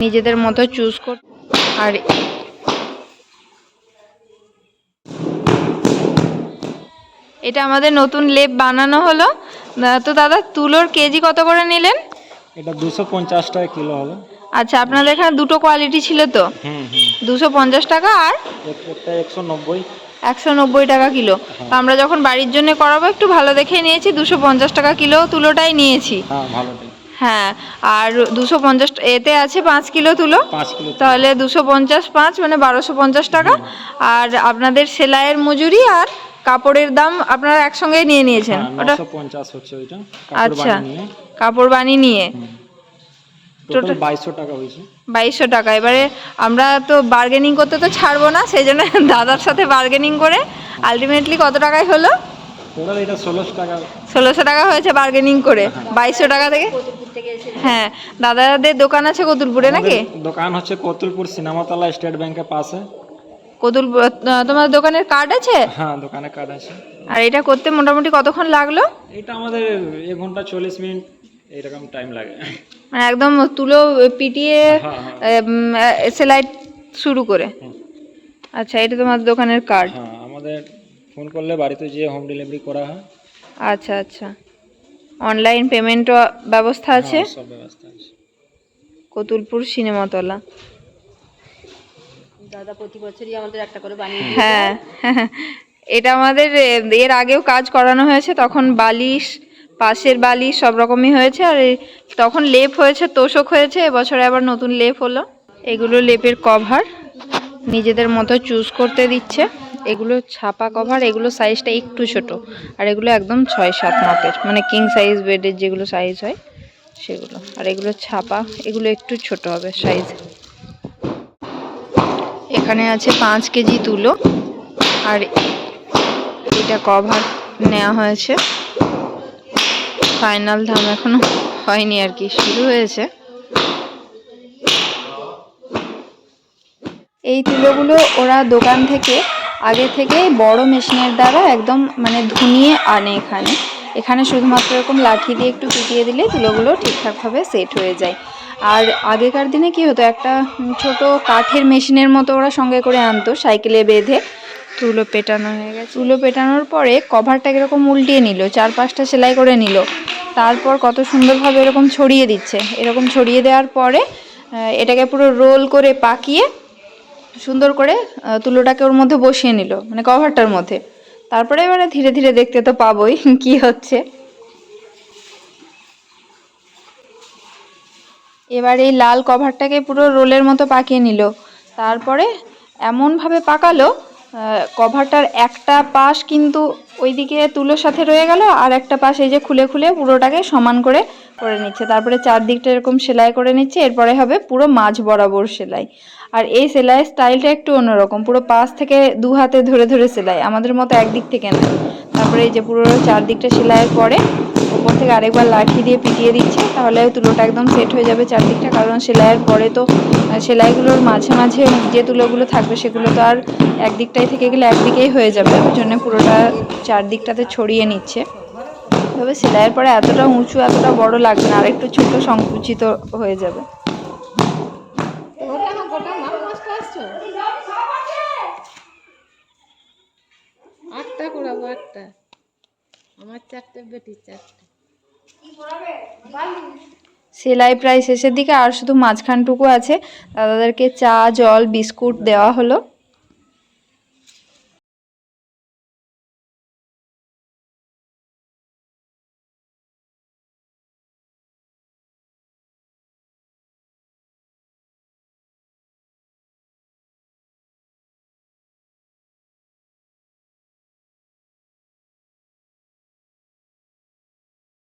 নিজেদের মতো চুজ কর। আর এটা আমাদের নতুন লেপ বানানো হলো। তো দাদা তুলোর কেজি কত করে নিলেন? এটা 250 টাকা কিলো হবে। আচ্ছা, আপনাদের এখানে দুটো কোয়ালিটি ছিল তো? 250 টাকা আর একটা 190। 190 টাকা কিলো। তো আমরা যখন বাড়ির জন্য করাবো একটু ভালো দেখে নিয়েছি, 250 টাকা কিলো তুলোটাই নিয়েছি। হ্যাঁ, ভালোটাই। হ্যাঁ, আর 250 এতে আছে 5 কিলো তুলো, 5 কিলো তাহলে 250 5 মানে 1250 টাকা। আর আপনাদের সেলাইয়ের মজুরি আর কাপড়ের দাম আপনারা একসঙ্গেই নিয়ে নিয়েছেন? ওটা 950 হচ্ছে ওইটা, কাপড় আচ্ছা, বানিয়ে নিয়ে। কাপড় বানিয়ে নিয়ে টোটাল 2200 টাকা হয়েছে। 2200 টাকা। এবারে আমরা তো বার্গেনিং করতে তো ছাড়বো না, সেই জন্য দাদার সাথে বার্গেনিং করে আলটিমেটলি কত টাকায় হলো? টোটাল এটা 1600 টাকা। 1600 টাকা হয়েছে বার্গেনিং করে 2200 টাকা থেকে। হ্যাঁ, দাদাদের দোকান আছে কতুলপুরে নাকি? দোকান হচ্ছে কতুলপুর সিনেমাতলা স্টেট ব্যাংকের পাশে। কতুলপুর। তোমার দোকানের কার্ড আছে? হ্যাঁ, দোকানে কার্ড আছে। আর এটা করতে মোটামুটি কতক্ষণ লাগলো? এটা আমাদের 1 ঘন্টা 40 মিনিট এরকম টাইম লাগে। মানে একদম তুলো পিটিয়ে সেলাই শুরু করে? আচ্ছা, এটা তোমার দোকানের কার্ড? হ্যাঁ, আমাদের ফোন করলে বাড়িতে যেয়ে হোম ডেলিভারি করা হয়। আচ্ছা আচ্ছা, অনলাইন পেমেন্ট ব্যবস্থা আছে? সব ব্যবস্থা আছে। কতুলপুর সিনেমাতলা। দাদা প্রতি বছরই আমাদের একটা করে বানিয়ে দিয়ে হ্যাঁ, এটা আমাদের এর আগেও কাজ করানো হয়েছে, তখন বালিশ, পাশের বালিশ সব রকমই হয়েছে। আর তখন লেপ হয়েছে, তোষক হয়েছে, এবছরে আবার নতুন লেপ হলো। এগুলো লেপের কভার, নিজেদের মতো চুজ করতে দিচ্ছে। এগুলো ছাপা কভার, এগুলো সাইজটা একটু ছোট, আর এগুলো একদম 6-7 মাপের, মানে কিং সাইজ বেডের যেগুলো সাইজ হয় সেগুলো। আর এগুলো ছাপা, এগুলো একটু ছোট হবে সাইজ। এখানে আছে 5 কেজি তুলো, আর এটা কভার নেওয়া হয়েছে। ফাইনাল দাম এখনো হয়নি আর কি, শুরু হয়েছে। এই তুলোগুলো ওরা দোকান থেকে আগে থেকেই বড় মেশিনের দ্বারা একদম মানে ধুনিয়ে আনে এখানে শুধুমাত্র এরকম লাঠি দিয়ে একটু পিটিয়ে দিলে তুলোগুলো ঠিকঠাকভাবে সেট হয়ে যায়। আর আগেকার দিনে কি হতো, একটা ছোট কাঠের মেশিনের মতো ওরা সঙ্গে করে আনতো, সাইকেলে বেঁধে। তুলো পেটানো হয়ে গেছে। তুলো পেটানোর পরে কভারটাকে এরকম উল্টিয়ে নিল, 4-5টা সেলাই করে নিল, তারপর কত সুন্দরভাবে এরকম ছড়িয়ে দিচ্ছে। এরকম ছড়িয়ে দেওয়ার পরে এটাকে পুরো রোল করে পাকিয়ে সুন্দর করে তুলোটাকে ওর মধ্যে বসিয়ে নিল, মানে কভারটার মধ্যে। তারপরে এবারে ধীরে ধীরে দেখতে তো পাবোই কি হচ্ছে। এবার এই লাল কভারটাকে পুরো রোলের মতো পাকিয়ে নিল, তারপরে এমনভাবে পাকালো কভারটার একটা পাশ কিন্তু ওইদিকে তুলোর সাথে রয়ে গেল, আর একটা পাশ এই যে খুলে খুলে পুরোটাকে সমান করে করে নিচ্ছে। তারপরে চারদিকটা এরকম সেলাই করে নিচ্ছে, এরপরে হবে পুরো মাঝ বরাবর সেলাই। আর এই সেলাইয়ের স্টাইলটা একটু অন্যরকম, পুরো পাশ থেকে 2 হাতে ধরে ধরে সেলাই, আমাদের মতো একদিক থেকে না। তারপরে এই যে পুরো চারদিকটা সেলাইয়ের পরে উপর থেকে আরেকবার লাঠি দিয়ে পিটিয়ে দিচ্ছে, তাহলে তুলোটা একদম সেট হয়ে যাবে চারদিকটা। কারণ সেলাইয়ের পরে তো সেলাইগুলোর মাঝে মাঝে যে তুলোগুলো থাকবে সেগুলো তো আর একদিকটাই থেকে গেলে একদিকেই হয়ে যাবে, ওই জন্য পুরোটা চারদিকটাতে ছড়িয়ে নিচ্ছে। তবে সেলাইয়ের পরে এতটা উঁচু এতটা বড় লাগবে না, আর একটু ছোট সংকুচিত হয়ে যাবে। আটটা করাবো, আটটা আমার 4টে, বেটির 4টে। সেলাই প্রায় শেষের দিকে, আর শুধু মাঝখানটুকু আছে। দাদাদেরকে চা, জল, বিস্কুট দেওয়া হলো।